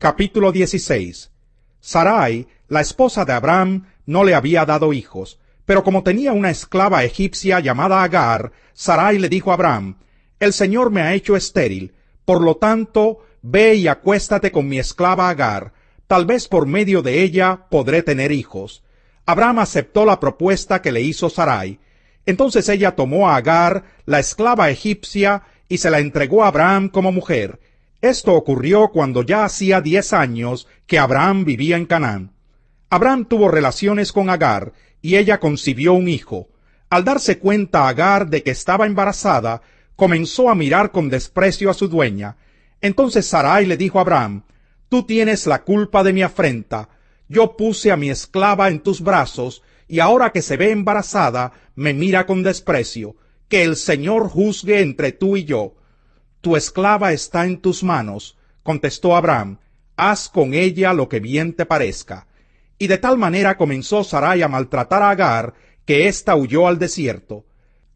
Capítulo 16. Sarai, la esposa de Abraham, no le había dado hijos, pero como tenía una esclava egipcia llamada Agar, Sarai le dijo a Abraham: El Señor me ha hecho estéril, por lo tanto, ve y acuéstate con mi esclava Agar, tal vez por medio de ella podré tener hijos. Abraham aceptó la propuesta que le hizo Sarai. Entonces ella tomó a Agar, la esclava egipcia, y se la entregó a Abraham como mujer. Esto ocurrió cuando ya hacía 10 años que Abraham vivía en Canaán. Abraham tuvo relaciones con Agar, y ella concibió un hijo. Al darse cuenta Agar de que estaba embarazada, comenzó a mirar con desprecio a su dueña. Entonces Sarai le dijo a Abraham: Tú tienes la culpa de mi afrenta. Yo puse a mi esclava en tus brazos, y ahora que se ve embarazada, me mira con desprecio. Que el Señor juzgue entre tú y yo. Tu esclava está en tus manos, contestó Abraham. Haz con ella lo que bien te parezca. Y de tal manera comenzó Sarai a maltratar a Agar, que ésta huyó al desierto.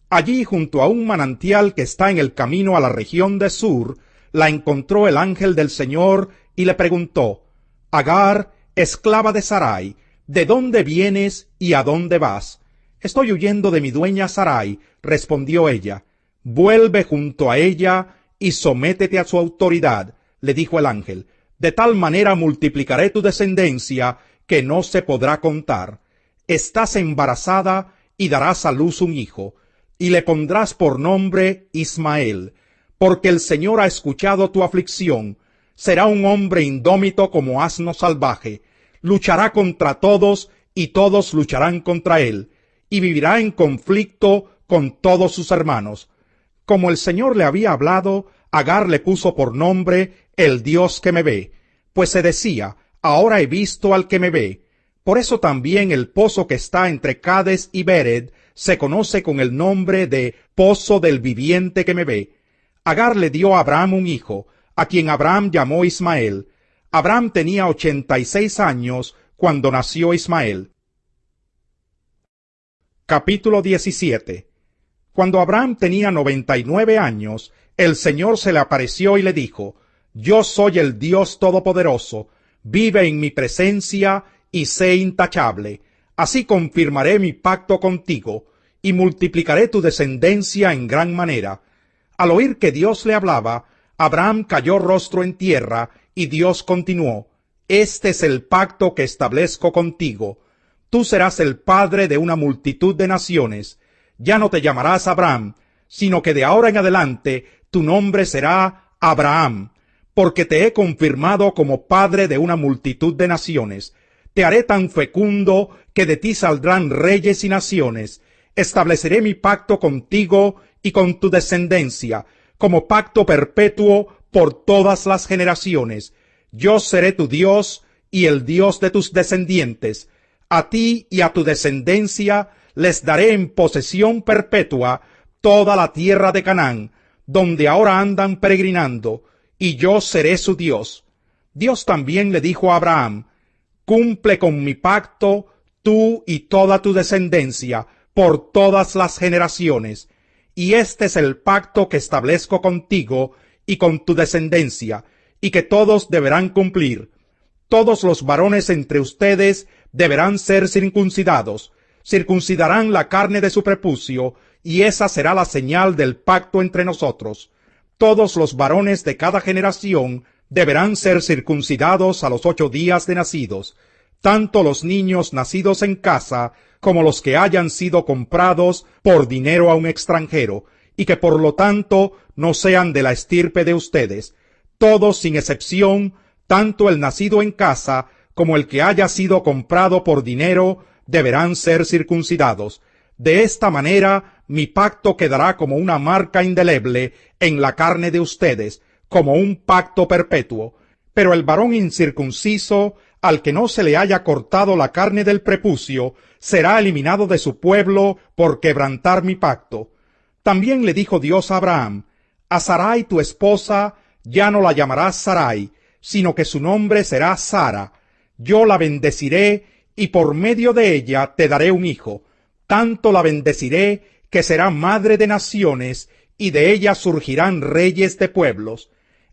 Allí, junto a un manantial que está en el camino a la región de Sur, la encontró el ángel del Señor y le preguntó: Agar, esclava de Sarai, ¿de dónde vienes y a dónde vas? Estoy huyendo de mi dueña Sarai, respondió ella. Vuelve junto a ella y sométete a su autoridad, le dijo el ángel. De tal manera multiplicaré tu descendencia que no se podrá contar. Estás embarazada y darás a luz un hijo, y le pondrás por nombre Ismael, porque el Señor ha escuchado tu aflicción. Será un hombre indómito como asno salvaje. Luchará contra todos y todos lucharán contra él, y vivirá en conflicto con todos sus hermanos. Como el Señor le había hablado, Agar le puso por nombre el Dios que me ve, pues se decía: ahora he visto al que me ve. Por eso también el pozo que está entre Cades y Bered se conoce con el nombre de Pozo del Viviente que me ve. Agar le dio a Abraham un hijo, a quien Abraham llamó Ismael. Abraham tenía 86 años cuando nació Ismael. Capítulo 17. Cuando Abraham tenía 99 años, el Señor se le apareció y le dijo: Yo soy el Dios Todopoderoso, vive en mi presencia y sé intachable. Así confirmaré mi pacto contigo, y multiplicaré tu descendencia en gran manera. Al oír que Dios le hablaba, Abraham cayó rostro en tierra, y Dios continuó: Este es el pacto que establezco contigo. Tú serás el padre de una multitud de naciones. Ya no te llamarás Abraham, sino que de ahora en adelante tu nombre será Abraham, porque te he confirmado como padre de una multitud de naciones. Te haré tan fecundo que de ti saldrán reyes y naciones. Estableceré mi pacto contigo y con tu descendencia, como pacto perpetuo por todas las generaciones. Yo seré tu Dios y el Dios de tus descendientes. A ti y a tu descendencia les daré en posesión perpetua toda la tierra de Canaán, donde ahora andan peregrinando, y yo seré su Dios. Dios también le dijo a Abraham: Cumple con mi pacto, tú y toda tu descendencia, por todas las generaciones. Y este es el pacto que establezco contigo y con tu descendencia, y que todos deberán cumplir. Todos los varones entre ustedes deberán ser circuncidados. Circuncidarán la carne de su prepucio, y esa será la señal del pacto entre nosotros. Todos los varones de cada generación deberán ser circuncidados a los 8 días de nacidos, tanto los niños nacidos en casa como los que hayan sido comprados por dinero a un extranjero, y que por lo tanto no sean de la estirpe de ustedes. Todos sin excepción, tanto el nacido en casa como el que haya sido comprado por dinero, deberán ser circuncidados. De esta manera mi pacto quedará como una marca indeleble en la carne de ustedes, como un pacto perpetuo. Pero el varón incircunciso, al que no se le haya cortado la carne del prepucio, será eliminado de su pueblo por quebrantar mi pacto. También le dijo Dios a Abraham: A Sarai tu esposa ya no la llamarás Sarai, sino que su nombre será Sara. Yo la bendeciré, y por medio de ella te daré un hijo. Tanto la bendeciré que será madre de naciones, y de ella surgirán reyes de pueblos.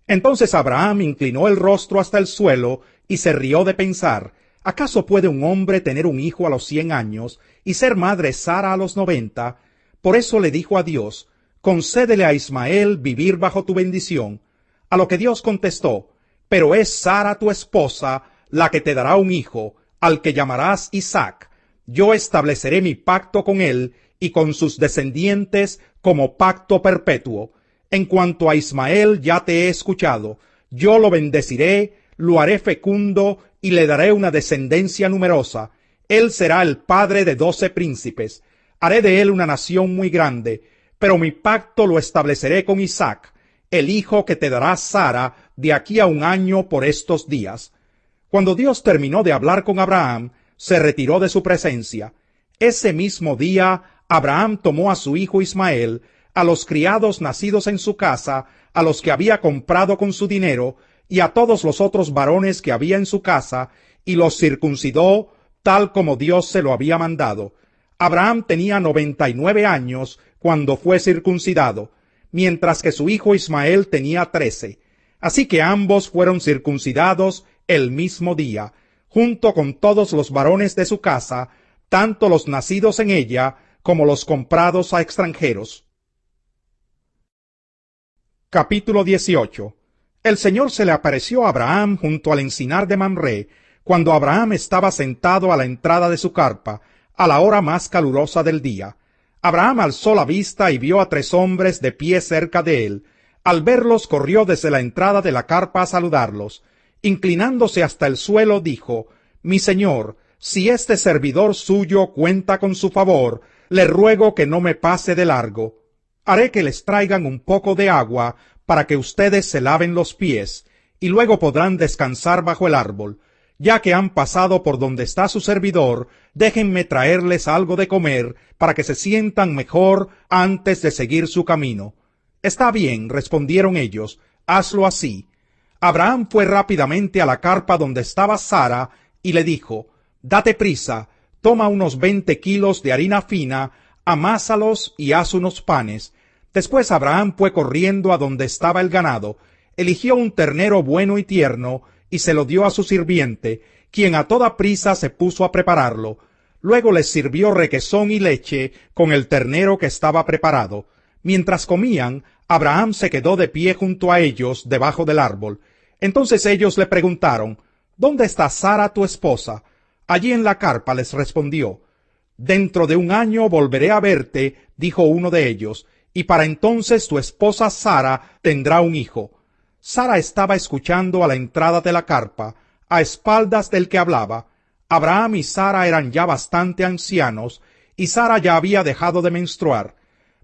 Entonces Abraham inclinó el rostro hasta el suelo y se rió de pensar: ¿acaso puede un hombre tener un hijo a los 100 años y ser madre Sara a los 90? Por eso le dijo a Dios: concédele a Ismael vivir bajo tu bendición. A lo que Dios contestó: pero es Sara tu esposa la que te dará un hijo, al que llamarás Isaac. Yo estableceré mi pacto con él y con sus descendientes como pacto perpetuo. En cuanto a Ismael, ya te he escuchado. Yo lo bendeciré, lo haré fecundo y le daré una descendencia numerosa. Él será el padre de 12 príncipes. Haré de él una nación muy grande, pero mi pacto lo estableceré con Isaac, el hijo que te dará Sara de aquí a 1 año por estos días. Cuando Dios terminó de hablar con Abraham, se retiró de su presencia. Ese mismo día, Abraham tomó a su hijo Ismael, a los criados nacidos en su casa, a los que había comprado con su dinero, y a todos los otros varones que había en su casa, y los circuncidó, tal como Dios se lo había mandado. Abraham tenía 99 años cuando fue circuncidado, mientras que su hijo Ismael tenía 13. Así que ambos fueron circuncidados el mismo día, junto con todos los varones de su casa, tanto los nacidos en ella como los comprados a extranjeros. Capítulo 18. El Señor se le apareció a Abraham junto al encinar de Mamré, cuando Abraham estaba sentado a la entrada de su carpa, a la hora más calurosa del día. Abraham alzó la vista y vio a 3 hombres de pie cerca de él. Al verlos, corrió desde la entrada de la carpa a saludarlos. Inclinándose hasta el suelo, dijo: mi señor, si este servidor suyo cuenta con su favor, le ruego que no me pase de largo. Haré que les traigan un poco de agua para que ustedes se laven los pies, y luego podrán descansar bajo el árbol. Ya que han pasado por donde está su servidor, déjenme traerles algo de comer para que se sientan mejor antes de seguir su camino. Está bien, respondieron ellos, hazlo así. Abraham fue rápidamente a la carpa donde estaba Sara y le dijo: date prisa, toma unos 20 kilos de harina fina, amásalos y haz unos panes. Después Abraham fue corriendo a donde estaba el ganado, eligió un ternero bueno y tierno, y se lo dio a su sirviente, quien a toda prisa se puso a prepararlo. Luego les sirvió requesón y leche con el ternero que estaba preparado. Mientras comían, Abraham se quedó de pie junto a ellos debajo del árbol. Entonces ellos le preguntaron: ¿dónde está Sara tu esposa? Allí en la carpa, les respondió. Dentro de 1 año volveré a verte, dijo uno de ellos, y para entonces tu esposa Sara tendrá un hijo. Sara estaba escuchando a la entrada de la carpa, a espaldas del que hablaba. Abraham y Sara eran ya bastante ancianos, y Sara ya había dejado de menstruar.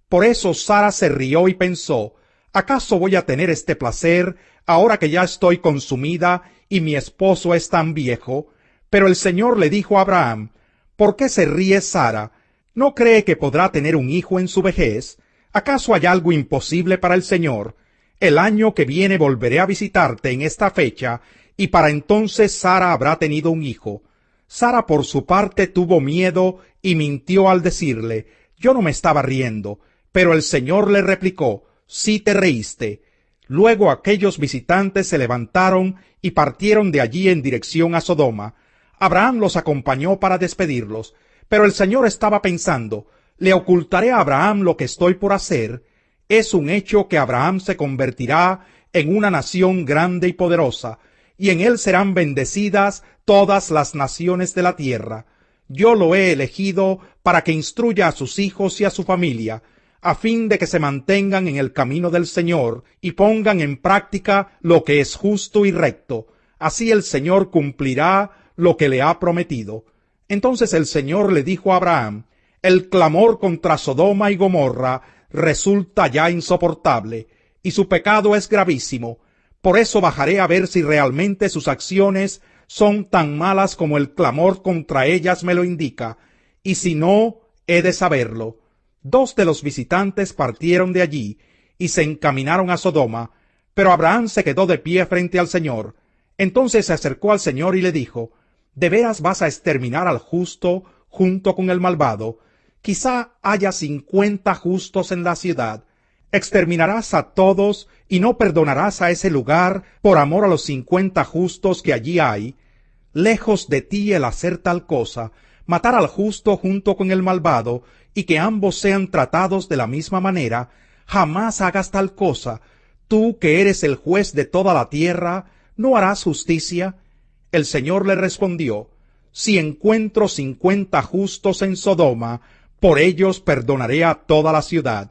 Por eso Sara se rió y pensó: ¿acaso voy a tener este placer ahora que ya estoy consumida y mi esposo es tan viejo? Pero el Señor le dijo a Abraham: ¿por qué se ríe Sara? ¿No cree que podrá tener un hijo en su vejez? ¿Acaso hay algo imposible para el Señor? El año que viene volveré a visitarte en esta fecha, y para entonces Sara habrá tenido un hijo. Sara por su parte tuvo miedo y mintió al decirle: yo no me estaba riendo. Pero el Señor le replicó: sí te reíste. Luego aquellos visitantes se levantaron y partieron de allí en dirección a Sodoma. Abraham los acompañó para despedirlos, pero el Señor estaba pensando: ¿le ocultaré a Abraham lo que estoy por hacer? Es un hecho que Abraham se convertirá en una nación grande y poderosa, y en él serán bendecidas todas las naciones de la tierra. Yo lo he elegido para que instruya a sus hijos y a su familia, a fin de que se mantengan en el camino del Señor y pongan en práctica lo que es justo y recto. Así el Señor cumplirá lo que le ha prometido. Entonces el Señor le dijo a Abraham: el clamor contra Sodoma y Gomorra resulta ya insoportable, y su pecado es gravísimo. Por eso bajaré a ver si realmente sus acciones son tan malas como el clamor contra ellas me lo indica, y si no, he de saberlo. 2 de los visitantes partieron de allí y se encaminaron a Sodoma, pero Abraham se quedó de pie frente al Señor. Entonces se acercó al Señor y le dijo: ¿de veras vas a exterminar al justo junto con el malvado? Quizá haya 50 justos en la ciudad. Exterminarás a todos y no perdonarás a ese lugar por amor a los 50 justos que allí hay. Lejos de ti el hacer tal cosa, matar al justo junto con el malvado, y que ambos sean tratados de la misma manera. Jamás hagas tal cosa. Tú, que eres el juez de toda la tierra, ¿no harás justicia? El Señor le respondió: si encuentro 50 justos en Sodoma, por ellos perdonaré a toda la ciudad.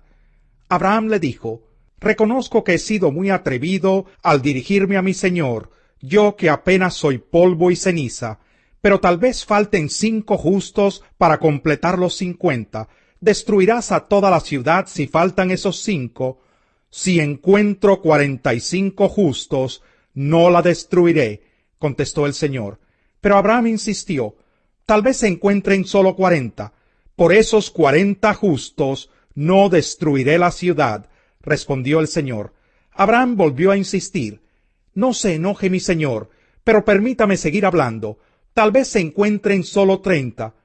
Abraham le dijo: reconozco que he sido muy atrevido al dirigirme a mi Señor, yo que apenas soy polvo y ceniza, pero tal vez falten 5 justos para completar los 50. ¿Destruirás a toda la ciudad si faltan esos 5? Si encuentro 45 justos, no la destruiré, contestó el Señor. Pero Abraham insistió: tal vez se encuentren solo 40. Por esos 40 justos no destruiré la ciudad, respondió el Señor. Abraham volvió a insistir: no se enoje mi señor, pero permítame seguir hablando. Tal vez se encuentren solo 30.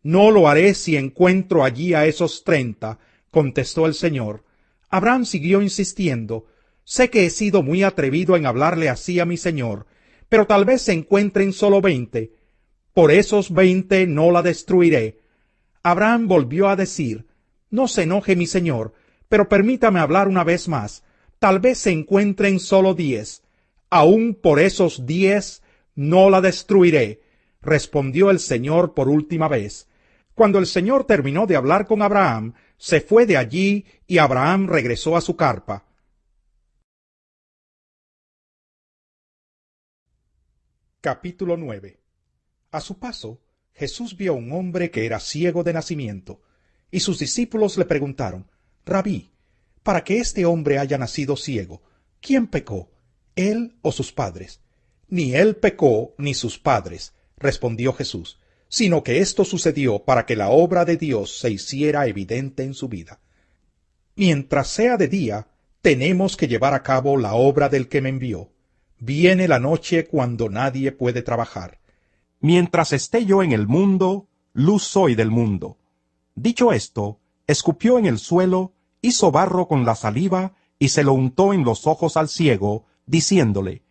No lo haré si encuentro allí a esos 30, contestó el Señor. Abraham siguió insistiendo: sé que he sido muy atrevido en hablarle así a mi señor, pero tal vez se encuentren solo 20. Por esos 20 no la destruiré. Abraham volvió a decir: no se enoje mi señor, pero permítame hablar una vez más. Tal vez se encuentren solo 10. Aún por esos 10 no la destruiré, respondió el Señor por última vez. Cuando el Señor terminó de hablar con Abraham, se fue de allí y Abraham regresó a su carpa. Capítulo 9. A su paso, Jesús vio a un hombre que era ciego de nacimiento, y sus discípulos le preguntaron: Rabí, para que este hombre haya nacido ciego, ¿quién pecó, él o sus padres? Ni él pecó ni sus padres, respondió Jesús, sino que esto sucedió para que la obra de Dios se hiciera evidente en su vida. Mientras sea de día, tenemos que llevar a cabo la obra del que me envió. Viene la noche cuando nadie puede trabajar. Mientras esté yo en el mundo, luz soy del mundo. Dicho esto, escupió en el suelo, hizo barro con la saliva y se lo untó en los ojos al ciego, diciéndole: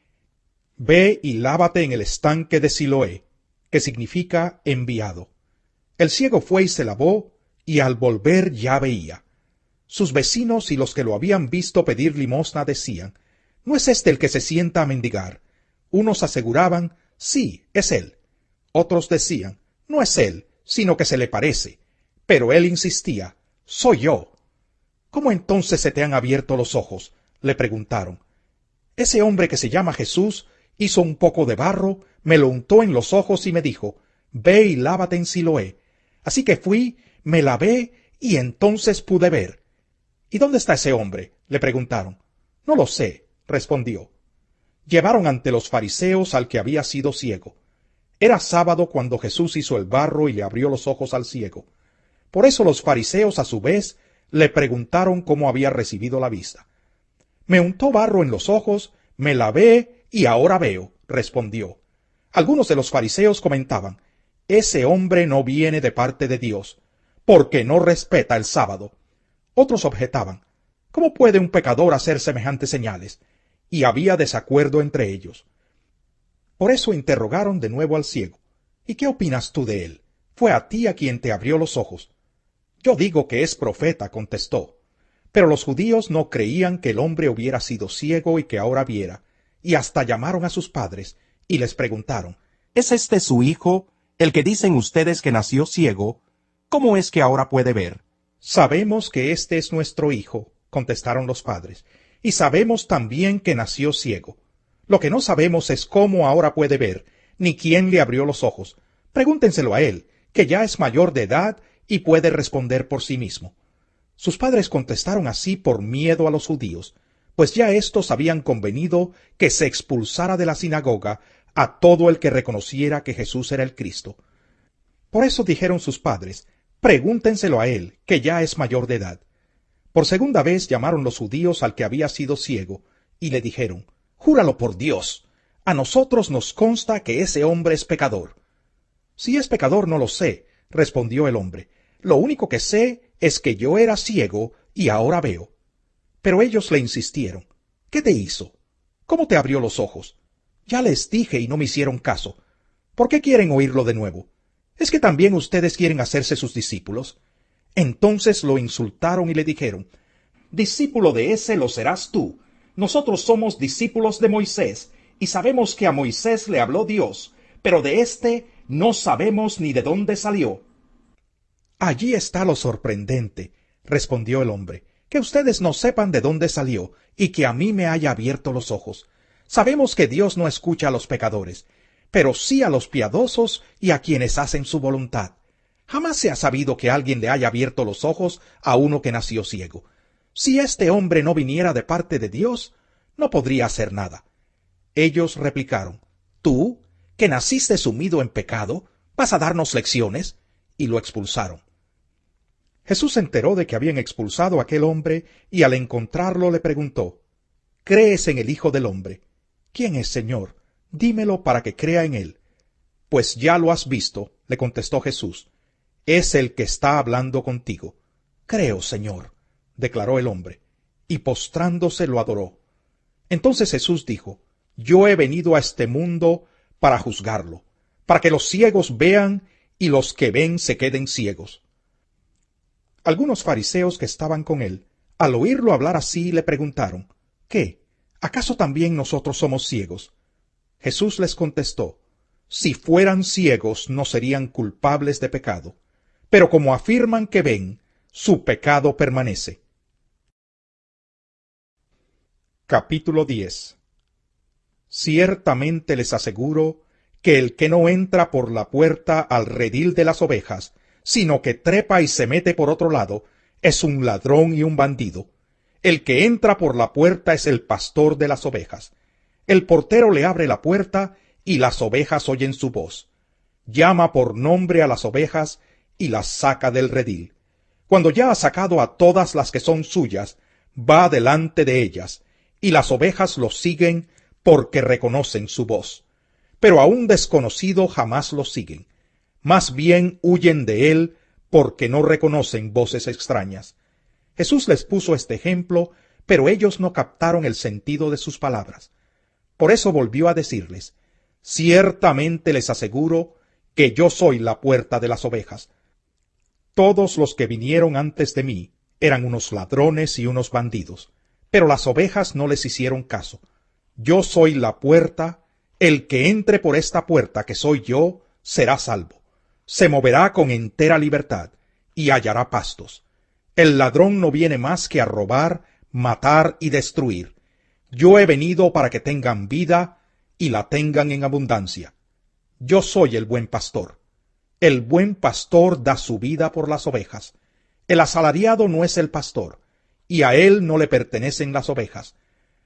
ve y lávate en el estanque de Siloé, que significa enviado. El ciego fue y se lavó, y al volver ya veía. Sus vecinos y los que lo habían visto pedir limosna decían: ¿no es este el que se sienta a mendigar? Unos aseguraban: sí, es él. Otros decían: no es él, sino que se le parece. Pero él insistía: soy yo. ¿Cómo entonces se te han abierto los ojos?, le preguntaron. Ese hombre que se llama Jesús hizo un poco de barro, me lo untó en los ojos y me dijo: ve y lávate en Siloé. Así que fui, me lavé y entonces pude ver. ¿Y dónde está ese hombre?, le preguntaron. No lo sé, respondió. Llevaron ante los fariseos al que había sido ciego. Era sábado cuando Jesús hizo el barro y le abrió los ojos al ciego. Por eso los fariseos a su vez le preguntaron cómo había recibido la vista. Me untó barro en los ojos, me lavé y ahora veo, respondió. Algunos de los fariseos comentaban: ese hombre no viene de parte de Dios, porque no respeta el sábado. Otros objetaban: ¿cómo puede un pecador hacer semejantes señales? Y había desacuerdo entre ellos. Por eso interrogaron de nuevo al ciego: ¿y qué opinas tú de él? Fue a ti a quien te abrió los ojos. Yo digo que es profeta, contestó. Pero los judíos no creían que el hombre hubiera sido ciego y que ahora viera, y hasta llamaron a sus padres y les preguntaron: ¿es este su hijo, el que dicen ustedes que nació ciego? ¿Cómo es que ahora puede ver? Sabemos que este es nuestro hijo, contestaron los padres, y sabemos también que nació ciego. Lo que no sabemos es cómo ahora puede ver, ni quién le abrió los ojos. Pregúntenselo a él, que ya es mayor de edad y puede responder por sí mismo. Sus padres contestaron así por miedo a los judíos, pues ya éstos habían convenido que se expulsara de la sinagoga a todo el que reconociera que Jesús era el Cristo. Por eso dijeron sus padres: pregúntenselo a él, que ya es mayor de edad. Por segunda vez llamaron los judíos al que había sido ciego, y le dijeron: júralo por Dios, a nosotros nos consta que ese hombre es pecador. Si es pecador no lo sé, respondió el hombre. Lo único que sé es que yo era ciego y ahora veo. Pero ellos le insistieron. ¿Qué te hizo? ¿Cómo te abrió los ojos? Ya les dije y no me hicieron caso. ¿Por qué quieren oírlo de nuevo? ¿Es que también ustedes quieren hacerse sus discípulos? Entonces lo insultaron y le dijeron, discípulo de ese lo serás tú. Nosotros somos discípulos de Moisés, y sabemos que a Moisés le habló Dios, pero de éste no sabemos ni de dónde salió. Allí está lo sorprendente, respondió el hombre, que ustedes no sepan de dónde salió, y que a mí me haya abierto los ojos. Sabemos que Dios no escucha a los pecadores, pero sí a los piadosos y a quienes hacen su voluntad. Jamás se ha sabido que alguien le haya abierto los ojos a uno que nació ciego. Si este hombre no viniera de parte de Dios, no podría hacer nada. Ellos replicaron, ¿tú, que naciste sumido en pecado, vas a darnos lecciones? Y lo expulsaron. Jesús se enteró de que habían expulsado a aquel hombre y al encontrarlo le preguntó, ¿crees en el Hijo del Hombre? ¿Quién es, Señor? Dímelo para que crea en él. Pues ya lo has visto, le contestó Jesús. Es el que está hablando contigo. Creo, Señor, declaró el hombre, y postrándose lo adoró. Entonces Jesús dijo, yo he venido a este mundo para juzgarlo, para que los ciegos vean y los que ven se queden ciegos. Algunos fariseos que estaban con él, al oírlo hablar así, le preguntaron, ¿qué? ¿Acaso también nosotros somos ciegos? Jesús les contestó, si fueran ciegos no serían culpables de pecado, pero como afirman que ven, su pecado permanece. Capítulo 10. Ciertamente les aseguro que el que no entra por la puerta al redil de las ovejas, sino que trepa y se mete por otro lado, es un ladrón y un bandido. El que entra por la puerta es el pastor de las ovejas. El portero le abre la puerta y las ovejas oyen su voz. Llama por nombre a las ovejas y las saca del redil. Cuando ya ha sacado a todas las que son suyas, va delante de ellas, y las ovejas lo siguen porque reconocen su voz. Pero a un desconocido jamás lo siguen. Más bien huyen de él porque no reconocen voces extrañas. Jesús les puso este ejemplo, pero ellos no captaron el sentido de sus palabras. Por eso volvió a decirles, ciertamente les aseguro que yo soy la puerta de las ovejas. Todos los que vinieron antes de mí eran unos ladrones y unos bandidos, pero las ovejas no les hicieron caso. Yo soy la puerta, el que entre por esta puerta que soy yo, será salvo. Se moverá con entera libertad y hallará pastos. El ladrón no viene más que a robar, matar y destruir. Yo he venido para que tengan vida y la tengan en abundancia. Yo soy el buen pastor. El buen pastor da su vida por las ovejas. El asalariado no es el pastor, y a él no le pertenecen las ovejas.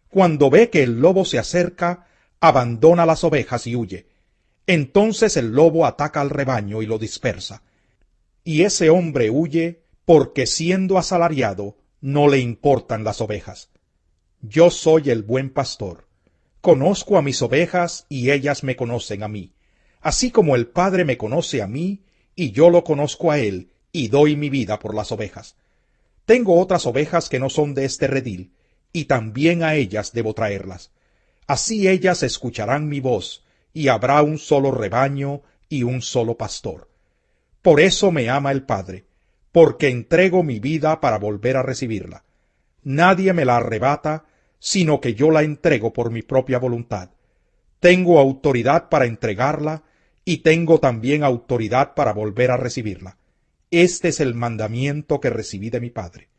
Cuando ve que el lobo se acerca, abandona las ovejas y huye. Entonces el lobo ataca al rebaño y lo dispersa. Y ese hombre huye porque siendo asalariado no le importan las ovejas. Yo soy el buen pastor. Conozco a mis ovejas y ellas me conocen a mí. Así como el Padre me conoce a mí, y yo lo conozco a él, y doy mi vida por las ovejas. Tengo otras ovejas que no son de este redil, y también a ellas debo traerlas. Así ellas escucharán mi voz, y habrá un solo rebaño y un solo pastor. Por eso me ama el Padre, porque entrego mi vida para volver a recibirla. Nadie me la arrebata, sino que yo la entrego por mi propia voluntad. Tengo autoridad para entregarla, y tengo también autoridad para volver a recibirla. Este es el mandamiento que recibí de mi Padre.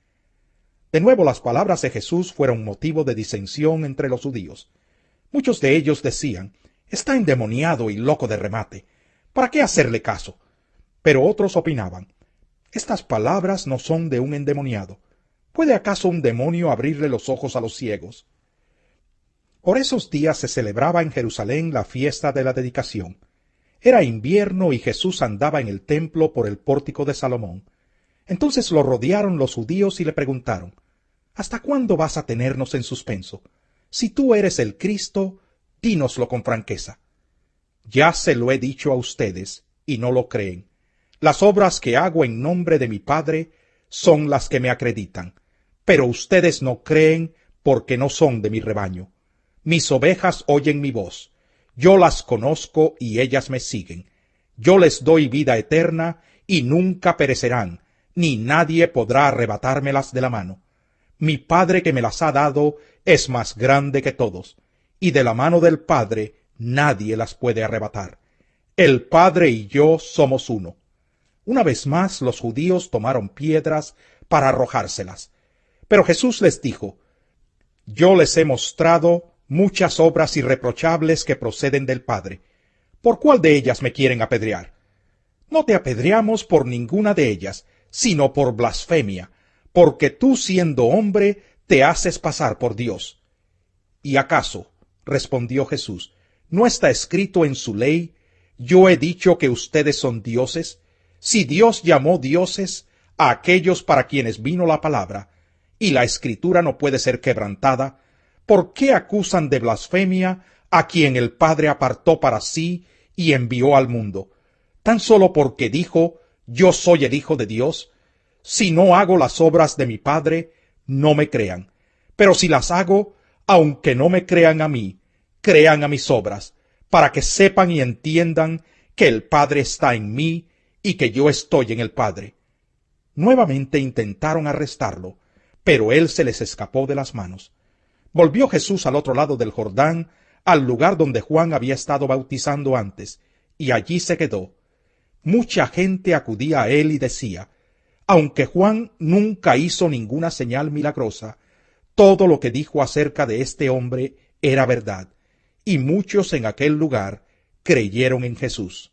De nuevo las palabras de Jesús fueron motivo de disensión entre los judíos. Muchos de ellos decían, está endemoniado y loco de remate. ¿Para qué hacerle caso? Pero otros opinaban, estas palabras no son de un endemoniado. ¿Puede acaso un demonio abrirle los ojos a los ciegos? Por esos días se celebraba en Jerusalén la fiesta de la dedicación. Era invierno y Jesús andaba en el templo por el pórtico de Salomón. Entonces lo rodearon los judíos y le preguntaron, ¿hasta cuándo vas a tenernos en suspenso? Si tú eres el Cristo, dínoslo con franqueza. Ya se lo he dicho a ustedes, y no lo creen. Las obras que hago en nombre de mi Padre son las que me acreditan, Pero ustedes no creen porque no son de mi rebaño. Mis ovejas oyen mi voz. Yo las conozco y ellas me siguen. Yo les doy vida eterna y nunca perecerán, ni nadie podrá arrebatármelas de la mano. Mi Padre que me las ha dado es más grande que todos, y de la mano del Padre nadie las puede arrebatar. El Padre y yo somos uno. Una vez más los judíos tomaron piedras para arrojárselas. Pero Jesús les dijo: Yo les he mostrado muchas obras irreprochables que proceden del Padre. ¿Por cuál de ellas me quieren apedrear? No te apedreamos por ninguna de ellas, sino por blasfemia, porque tú, siendo hombre, te haces pasar por Dios. ¿Y acaso, respondió Jesús, no está escrito en su ley: yo he dicho que ustedes son dioses? Si Dios llamó dioses a aquellos para quienes vino la palabra, y la Escritura no puede ser quebrantada, ¿por qué acusan de blasfemia a quien el Padre apartó para sí y envió al mundo? Tan solo porque dijo: yo soy el Hijo de Dios. Si no hago las obras de mi Padre, no me crean. Pero si las hago, aunque no me crean a mí, crean a mis obras, para que sepan y entiendan que el Padre está en mí y que yo estoy en el Padre. Nuevamente intentaron arrestarlo, pero él se les escapó de las manos. Volvió Jesús al otro lado del Jordán, al lugar donde Juan había estado bautizando antes, y allí se quedó. Mucha gente acudía a él y decía: aunque Juan nunca hizo ninguna señal milagrosa, todo lo que dijo acerca de este hombre era verdad, y muchos en aquel lugar creyeron en Jesús.